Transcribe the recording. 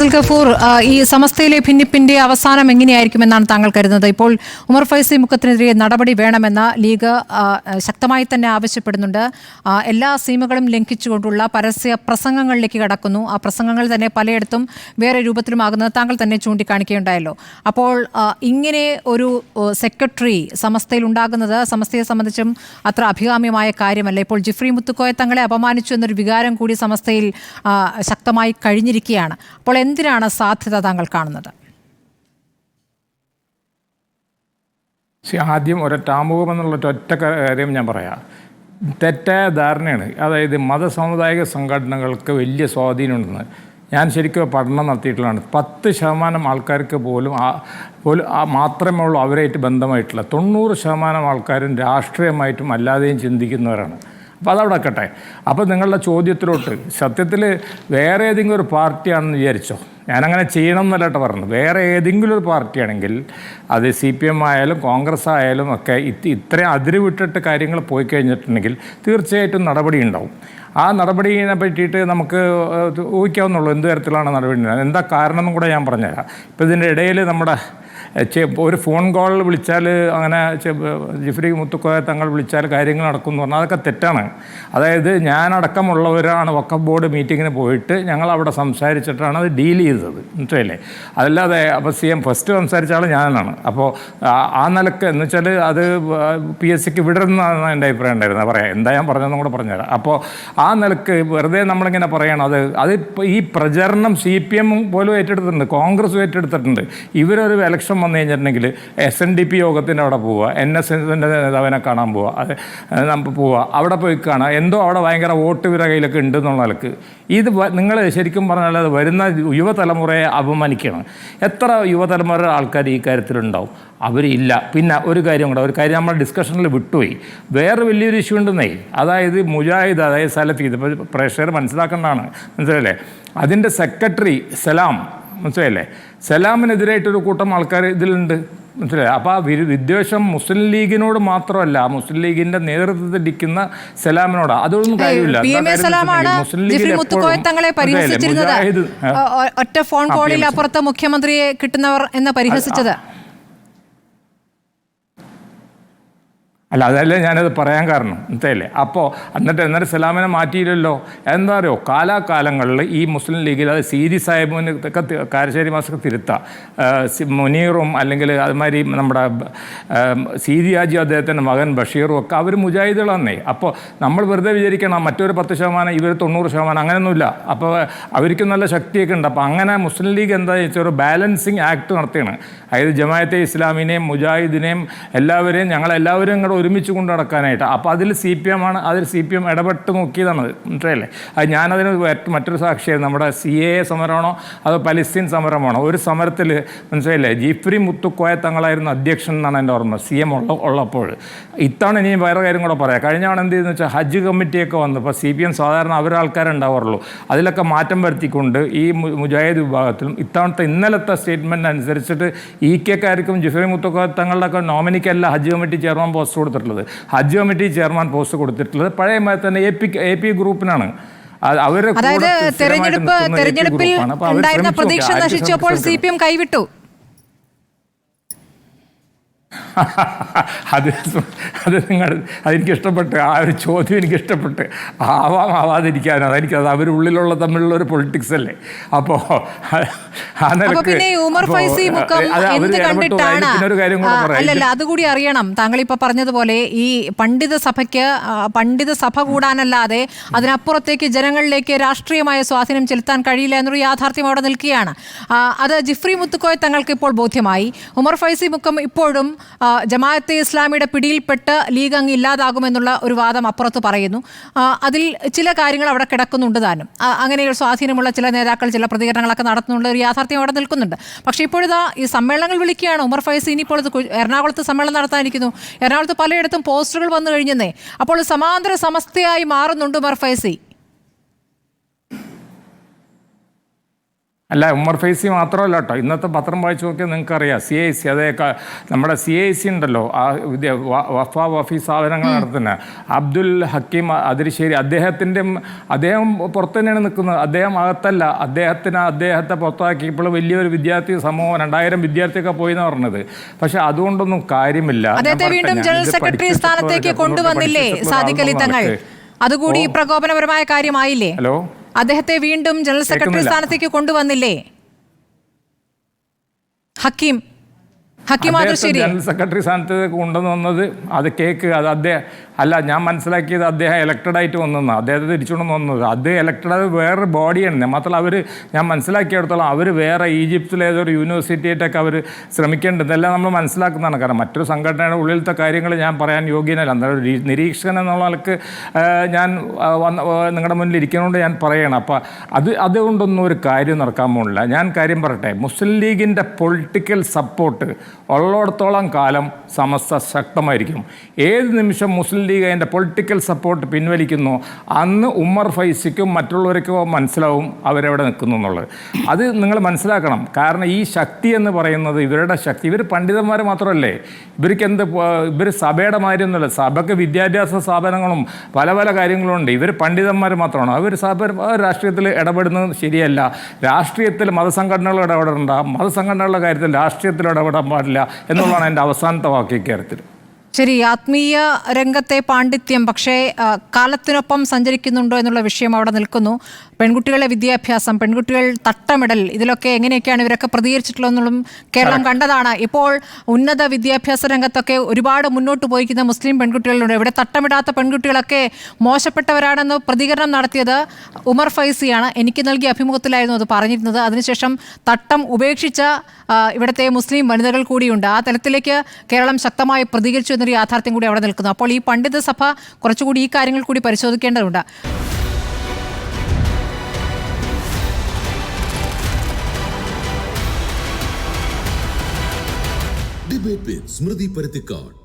അബ്ദുൽ ഗഫൂർ, ഈ സമസ്തയിലെ ഭിന്നിപ്പിന്റെ അവസാനം എങ്ങനെയായിരിക്കുമെന്നാണ് താങ്കൾ കരുതുന്നത്? ഇപ്പോൾ ഉമർ ഫൈസി മുക്കത്തിനെതിരെ നടപടി വേണമെന്ന ലീഗ് ശക്തമായി തന്നെ ആവശ്യപ്പെടുന്നുണ്ട്. എല്ലാ സീമകളും ലംഘിച്ചുകൊണ്ടുള്ള പരസ്യ പ്രസംഗങ്ങളിലേക്ക് കടക്കുന്നു. ആ പ്രസംഗങ്ങൾ തന്നെ പലയിടത്തും വേറെ രൂപത്തിലുമാകുന്നത് താങ്കൾ തന്നെ ചൂണ്ടിക്കാണിക്കുകയുണ്ടായല്ലോ. അപ്പോൾ ഇങ്ങനെ ഒരു സെക്രട്ടറി സമസ്തയിൽ ഉണ്ടാകുന്നത് സമസ്തയെ സംബന്ധിച്ചും അത്ര അഭികാമ്യമായ കാര്യമല്ല. ഇപ്പോൾ ജിഫ്രി മുത്തുക്കോയ തങ്ങളെ അപമാനിച്ചു എന്നൊരു വികാരം കൂടി സമസ്തയിൽ ശക്തമായി കഴിഞ്ഞിരിക്കുകയാണ്. അപ്പോൾ എന്തിനാണ് സാധ്യത താങ്കൾ കാണുന്നത്? ആദ്യം ഒരൊറ്റാമുഖം എന്നുള്ള ഒറ്റ കാര്യം ഞാൻ പറയാം. തെറ്റായ ധാരണയാണ്. അതായത് മതസാമുദായിക സംഘടനകൾക്ക് വലിയ സ്വാധീനമുണ്ടെന്ന് ഞാൻ ശരിക്കും പഠനം നടത്തിയിട്ടുള്ളതാണ്. 10% ആൾക്കാർക്ക് പോലും മാത്രമേ ഉള്ളൂ അവരായിട്ട് ബന്ധമായിട്ടുള്ള. 90% ആൾക്കാരും രാഷ്ട്രീയമായിട്ടും അല്ലാതെയും ചിന്തിക്കുന്നവരാണ്. അപ്പോൾ അതവിടെ വെക്കട്ടെ. അപ്പോൾ നിങ്ങളുടെ ചോദ്യത്തിലോട്ട്, സത്യത്തിൽ വേറെ ഏതെങ്കിലും ഒരു പാർട്ടിയാണെന്ന് വിചാരിച്ചോ? ഞാനങ്ങനെ ചെയ്യണം എന്നല്ല പറഞ്ഞത്. വേറെ ഏതെങ്കിലും ഒരു പാർട്ടിയാണെങ്കിൽ അത് CPM ആയാലും കോൺഗ്രസ് ആയാലും ഒക്കെ ഇത്രയും അതിര് വിട്ടിട്ട് കാര്യങ്ങൾ പോയി കഴിഞ്ഞിട്ടുണ്ടെങ്കിൽ തീർച്ചയായിട്ടും നടപടി ഉണ്ടാവും. ആ നടപടിയെ പറ്റിയിട്ട് നമുക്ക് ഊഹിക്കാവുന്നുള്ളൂ എന്ത് തരത്തിലാണ് നടപടി. എന്താ കാരണം എന്നും കൂടെ ഞാൻ പറഞ്ഞുതരാം. ഇപ്പോൾ ഇതിൻ്റെ ഇടയിൽ നമ്മുടെ ഒരു ഫോൺ കോളിൽ വിളിച്ചാൽ അങ്ങനെ ജിഫ്രി മുത്തുക്കോയ തങ്ങൾ വിളിച്ചാൽ കാര്യങ്ങൾ നടക്കും എന്ന് പറഞ്ഞാൽ അതൊക്കെ തെറ്റാണ്. അതായത് ഞാനടക്കമുള്ളവരാണ് വഖഫ് ബോർഡ് മീറ്റിങ്ങിന് പോയിട്ട് ഞങ്ങൾ അവിടെ സംസാരിച്ചിട്ടാണ് അത് ഡീൽ ചെയ്തത്, മനസ്സിലല്ലേ? അതല്ലാതെ അപ്പോൾ CM ഫസ്റ്റ് സംസാരിച്ച ആൾ ഞാനാണ്. അപ്പോൾ ആ നിലക്ക് എന്ന് വെച്ചാൽ അത് PSCക്ക് വിടരുന്നതാണ് എൻ്റെ അഭിപ്രായം ഉണ്ടായിരുന്നത്. പറയാം എന്താ ഞാൻ പറഞ്ഞതെന്നും കൂടെ പറഞ്ഞുതരാം. അപ്പോൾ ആ നിലക്ക് വെറുതെ നമ്മളിങ്ങനെ പറയണം. അത് ഈ പ്രചരണം CPM പോലും ഏറ്റെടുത്തിട്ടുണ്ട്, കോൺഗ്രസ് ഏറ്റെടുത്തിട്ടുണ്ട്. ഇവരൊരു ഇലക്ഷൻ വന്നു കഴിഞ്ഞിട്ടുണ്ടെങ്കിൽ SNDP യോഗത്തിൻ്റെ അവിടെ പോവുക, NSSൻ്റെ നേതാവിനെ കാണാൻ പോവുക, അത് പോവുക, അവിടെ പോയി കാണുക, എന്തോ അവിടെ ഭയങ്കര വോട്ട് ഇവരുടെ കയ്യിലൊക്കെ ഉണ്ട് എന്നുള്ള നിലക്ക്. ഇത് നിങ്ങൾ ശരിക്കും പറഞ്ഞാൽ അത് വരുന്ന യുവതലമുറയെ അപമാനിക്കണം. എത്ര യുവതലമുറ ആൾക്കാർ ഈ കാര്യത്തിലുണ്ടാവും? അവരില്ല. പിന്നെ ഒരു കാര്യം നമ്മൾ ഡിസ്കഷനിൽ വിട്ടുപോയി. വേറെ വലിയൊരു ഇഷ്യൂ ഉണ്ടെന്നേ, അതായത് മുജാഹിദ്, അതായത് സലഫി, ഇതിപ്പോൾ പ്രേക്ഷകർ മനസ്സിലാക്കേണ്ടതാണ്, മനസ്സിലല്ലേ? അതിൻ്റെ സെക്രട്ടറി സലാം, മനസ്സിലല്ലേ? സലാമിനെതിരായിട്ടൊരു കൂട്ടം ആൾക്കാർ ഇതിലുണ്ട്, മനസ്സിലായി? അപ്പോൾ ആ വിദ്വേഷം മുസ്ലിം ലീഗിനോട് മാത്രമല്ല, മുസ്ലിം ലീഗിൻ്റെ നേതൃത്വത്തിൽ ഇരിക്കുന്ന സലാമിനോട് അതൊന്നും കാര്യമില്ല. ഒറ്റ ഫോൺ കോളിൽ അപ്പുറത്ത് മുഖ്യമന്ത്രിയെ കിട്ടുന്നവർ എന്ന് പരിഹസിച്ചത് അല്ല, അതല്ലേ ഞാനത് പറയാൻ കാരണം, മനസ്സിലല്ലേ? അപ്പോൾ എന്നിട്ട് സലാമിനെ മാറ്റിയില്ലല്ലോ. എന്താ പറയുക, കാലാകാലങ്ങളിൽ ഈ മുസ്ലിം ലീഗിൽ അത് സീരി സാഹിബിന് കാരശ്ശേരി മാസ്റ്റർക്ക് തിരുത്താം, മുനീറും അല്ലെങ്കിൽ അതുമാതിരി നമ്മുടെ സീരി ഹാജി അദ്ദേഹത്തിൻ്റെ മകൻ ബഷീറും ഒക്കെ അവർ മുജാഹിദുകളാന്നേ. അപ്പോൾ നമ്മൾ വെറുതെ വിചാരിക്കണം മറ്റൊരു 10%, ഇവർ 90%, അങ്ങനെയൊന്നുമില്ല. അപ്പോൾ അവർക്കും നല്ല ശക്തിയൊക്കെ ഉണ്ട്. അപ്പോൾ അങ്ങനെ മുസ്ലിം ലീഗ് എന്താ വെച്ചാൽ ഒരു ബാലൻസിങ് ആക്ട് നടത്തിയാണ്. അതായത് ജമാഅത്തെ ഇസ്ലാമിനെയും മുജാഹിദിനെയും എല്ലാവരെയും ഞങ്ങളെല്ലാവരും ഇങ്ങോട്ട് ഒരുമിച്ച് കൊണ്ട് നടക്കാനായിട്ട്. അപ്പോൾ അതിൽ CPM ആണ്, അതിൽ CPM ഇടപെട്ട് നോക്കിയതാണ്, മനസ്സിലല്ലേ? അത് ഞാനതിന് മറ്റൊരു സാക്ഷിയായിരുന്നു. നമ്മുടെ CAA സമരമാണോ അതോ പലസ്തീൻ സമരമാണോ? ഒരു സമരത്തിൽ, മനസ്സിലല്ലേ, ജിഫ്രി മുത്തുക്കോയ തങ്ങളായിരുന്നു അധ്യക്ഷൻ എന്നാണ് എൻ്റെ ഓർമ്മ, CM ഉള്ളപ്പോൾ. ഇത്തവണ ഇനി വേറെ കാര്യം കൂടെ പറയാം. കഴിഞ്ഞ തവണ എന്ത് ചെയ്തെന്ന് വെച്ചാൽ ഹജ്ജ് കമ്മിറ്റിയൊക്കെ വന്നു. ഇപ്പോൾ CPM സാധാരണ അവരാൾക്കാരുണ്ടാവാറുള്ളൂ. അതിലൊക്കെ മാറ്റം വരുത്തിക്കൊണ്ട് ഈ മുജാഹിദ് വിഭാഗത്തിലും ഇന്നലത്തെ സ്റ്റേറ്റ്മെൻറ്റ് അനുസരിച്ചിട്ട് EK-ക്കാർക്കും ജിഫ്രി മുത്തുക്കോയ തങ്ങളുടെയൊക്കെ നോമിനിക്കല്ല ഹജ്ജ് കമ്മിറ്റി ചെയർമാൻ പോസ്റ്റ് കൊടുത്തിട്ടുള്ളത്. ഹജ്ജ് കമ്മിറ്റി ചെയർമാൻ പോസ്റ്റ് കൊടുത്തിട്ടുള്ളത് പഴയ തന്നെ AP ഗ്രൂപ്പിനാണ്. അതായത് തെരഞ്ഞെടുപ്പിൽ ഉണ്ടായിരുന്ന പ്രതീക്ഷ നശിച്ചപ്പോൾ CPM കൈവിട്ടു. അതെനിക്കിഷ്ടപ്പെട്ട്, ആ ഒരു ചോദ്യം എനിക്കിഷ്ടപ്പെട്ട്. ആവാതിരിക്കാനോ അതെനിക്കത് അവരുള്ളിലുള്ള തമ്മിലുള്ള ഒരു പൊളിറ്റിക്സ് അല്ലേ. അപ്പോൾ അല്ലല്ല, അതുകൂടി അറിയണം. താങ്കൾ ഇപ്പൊ പറഞ്ഞതുപോലെ ഈ പണ്ഡിത സഭ കൂടാനല്ലാതെ അതിനപ്പുറത്തേക്ക് ജനങ്ങളിലേക്ക് രാഷ്ട്രീയമായ സ്വാധീനം ചെലുത്താൻ കഴിയില്ല എന്നൊരു യാഥാർത്ഥ്യം അവിടെ നിൽക്കുകയാണ്. അത് ജിഫ്രി മുത്തുക്കോയ തങ്ങൾക്ക് ഇപ്പോൾ ബോധ്യമായി. ഉമർ ഫൈസി മുക്കം ഇപ്പോഴും ജമാഅത്തെ ഇസ്ലാമിയുടെ പിടിയിൽപ്പെട്ട് ലീഗ് അങ്ങ് ഇല്ലാതാകുമെന്നുള്ള ഒരു വാദം അപ്പുറത്ത് പറയുന്നു. അതിൽ ചില കാര്യങ്ങൾ അവിടെ കിടക്കുന്നുണ്ട് താനും. അങ്ങനെയുള്ള സ്വാധീനമുള്ള ചില നേതാക്കൾ ചില പ്രതികരണങ്ങളൊക്കെ നടത്തുന്നുണ്ട്, ഒരു യാഥാർത്ഥ്യം അവിടെ നിൽക്കുന്നുണ്ട്. പക്ഷേ ഇപ്പോഴിതാ ഈ സമ്മേളനങ്ങൾ വിളിക്കുകയാണ് ഉമർ ഫൈസി. ഇനിയിപ്പോൾ എറണാകുളത്ത് സമ്മേളനം നടത്താനിരിക്കുന്നു. എറണാകുളത്ത് പലയിടത്തും പോസ്റ്ററുകൾ വന്നു കഴിഞ്ഞെന്നേ. അപ്പോൾ സമാന്തര സമസ്തയായി മാറുന്നുണ്ട് ഉമർ ഫൈസി. അല്ല, ഉമ്മർ ഫൈസി മാത്രമല്ല കേട്ടോ. ഇന്നത്തെ പത്രം വായിച്ചു നോക്കിയാൽ നിങ്ങൾക്കറിയാം, CIC അതേ നമ്മുടെ CIC ഉണ്ടല്ലോ, ആ വഫി സ്ഥാപനങ്ങൾ നടത്തുന്ന അബ്ദുൽ ഹക്കീം അതിരിശ്ശേരി, അദ്ദേഹം പുറത്ത് തന്നെയാണ് നിൽക്കുന്നത്. അദ്ദേഹം അകത്തല്ല. അദ്ദേഹത്തെ പുറത്താക്കിയപ്പോൾ വലിയൊരു വിദ്യാർത്ഥി സമൂഹം 2000 വിദ്യാർത്ഥിയൊക്കെ പോയി എന്ന് പറഞ്ഞത്. പക്ഷെ അതുകൊണ്ടൊന്നും കാര്യമില്ല. അദ്ദേഹത്തെ വീണ്ടും ജനറൽ സെക്രട്ടറി സ്ഥാനത്തേക്ക് കൊണ്ടുവന്നില്ലേ സാദിഖ് അലി തങ്ങൾ? അതുകൂടി പ്രകോപനപരമായ കാര്യമായില്ലേ? ഹലോ, അദ്ദേഹത്തെ വീണ്ടും ജനറൽ സെക്രട്ടറി സ്ഥാനത്തേക്ക് കൊണ്ടുവന്നില്ലേ ഹക്കീം ആദർശേരി? ജനറൽ സെക്രട്ടറി സ്ഥാനത്തേക്ക് കൊണ്ടുവന്നത് അത് അദ്ദേഹം അല്ല, ഞാൻ മനസ്സിലാക്കിയത് അദ്ദേഹം ഇലക്റ്റഡ് ആയിട്ട് വന്നതാണ്. അദ്ദേഹത്തെ തിരിച്ചുകൊണ്ട് വന്നത് അത് ഇലക്റ്റഡ് ആയത് വേറൊരു ബോഡിയാണ്. മാത്രമല്ല ഞാൻ മനസ്സിലാക്കിയെടുത്തോളം അവർ വേറെ ഈജിപ്തിലെ ഏതൊരു യൂണിവേഴ്സിറ്റി ആയിട്ടൊക്കെ അവർ ശ്രമിക്കേണ്ടത്. ഇതെല്ലാം നമ്മൾ മനസ്സിലാക്കുന്നതാണ്. കാരണം മറ്റൊരു സംഘടനയുടെ ഉള്ളിലത്തെ കാര്യങ്ങൾ ഞാൻ പറയാൻ യോഗ്യനല്ല. എന്തായാലും നിരീക്ഷകൻ എന്നുള്ള ആൾക്ക് ഞാൻ നിങ്ങളുടെ മുന്നിൽ ഇരിക്കുന്നതുകൊണ്ട് ഞാൻ പറയണം. അപ്പോൾ അതുകൊണ്ടൊന്നും ഒരു കാര്യം നടക്കാൻ പോകുന്നില്ല. ഞാൻ കാര്യം പറയട്ടെ, മുസ്ലിം ലീഗിൻ്റെ പൊളിറ്റിക്കൽ സപ്പോർട്ട് ഉള്ളിടത്തോളം കാലം സമസ്ത ശക്തമായിരിക്കും. ഏത് നിമിഷം മുസ്ലിം ലീഗ് അതിൻ്റെ പൊളിറ്റിക്കൽ സപ്പോർട്ട് പിൻവലിക്കുന്നു, അന്ന് ഉമ്മർ ഫൈസിക്കും മറ്റുള്ളവർക്കും മനസ്സിലാവും അവരെവിടെ നിൽക്കുന്നു എന്നുള്ളത്. അത് നിങ്ങൾ മനസ്സിലാക്കണം. കാരണം ഈ ശക്തി എന്ന് പറയുന്നത് ഇവരുടെ ശക്തി. ഇവർ പണ്ഡിതന്മാർ മാത്രമല്ലേ, ഇവർ സഭയുടെ മാതിരിയൊന്നുമല്ല. സഭയ്ക്ക് വിദ്യാഭ്യാസ സ്ഥാപനങ്ങളും പല പല കാര്യങ്ങളുണ്ട്. ഇവർ പണ്ഡിതന്മാർ മാത്രമാണ്. അവർ രാഷ്ട്രീയത്തിൽ ഇടപെടുന്നത് ശരിയല്ല. രാഷ്ട്രീയത്തിൽ മതസംഘടനകൾ ഇടപെടേണ്ട, മതസംഘടനകളുടെ കാര്യത്തിൽ രാഷ്ട്രീയത്തിൽ ഇടപെടാൻ പാടില്ല എന്നുള്ളതാണ് എൻ്റെ അവസാനത്തെ വാക്ക് ഇക്കാര്യത്തിൽ. ശരി, ആത്മീയ രംഗത്തെ പാണ്ഡിത്യം പക്ഷേ കാലത്തിനൊപ്പം സഞ്ചരിക്കുന്നുണ്ടോ എന്നുള്ള വിഷയം അവിടെ നിൽക്കുന്നു. പെൺകുട്ടികളുടെ വിദ്യാഭ്യാസം, പെൺകുട്ടികൾ തട്ടമിടൽ, ഇതിലൊക്കെ എങ്ങനെയൊക്കെയാണ് ഇവരൊക്കെ പ്രതികരിച്ചിട്ടുള്ളതെന്നുള്ളതും കേരളം കണ്ടതാണ്. ഇപ്പോൾ ഉന്നത വിദ്യാഭ്യാസ രംഗത്തൊക്കെ ഒരുപാട് മുന്നോട്ട് പോയിക്കുന്ന മുസ്ലിം പെൺകുട്ടികളുണ്ട്. ഇവിടെ തട്ടമിടാത്ത പെൺകുട്ടികളൊക്കെ മോശപ്പെട്ടവരാണെന്ന് പ്രതികരണം നടത്തിയത് ഉമർ ഫൈസിയാണ്. എനിക്ക് നൽകിയ അഭിമുഖത്തിലായിരുന്നു അത് പറഞ്ഞിരുന്നത്. അതിനുശേഷം തട്ടം ഉപേക്ഷിച്ച ഇവിടുത്തെ മുസ്ലിം വനിതകൾ കൂടിയുണ്ട്. ആ തലത്തിലേക്ക് കേരളം ശക്തമായി പ്രതികരിച്ചു എന്നൊരു യാഥാർത്ഥ്യം കൂടി അവിടെ നിൽക്കുന്നു. അപ്പോൾ ഈ പണ്ഡിത സഭ കുറച്ചുകൂടി ഈ കാര്യങ്ങൾ കൂടി പരിശോധിക്കേണ്ടതുണ്ട്. ഡിബേറ്റ് വിത്ത് സ്മൃതി പരുത്തിക്കാട്.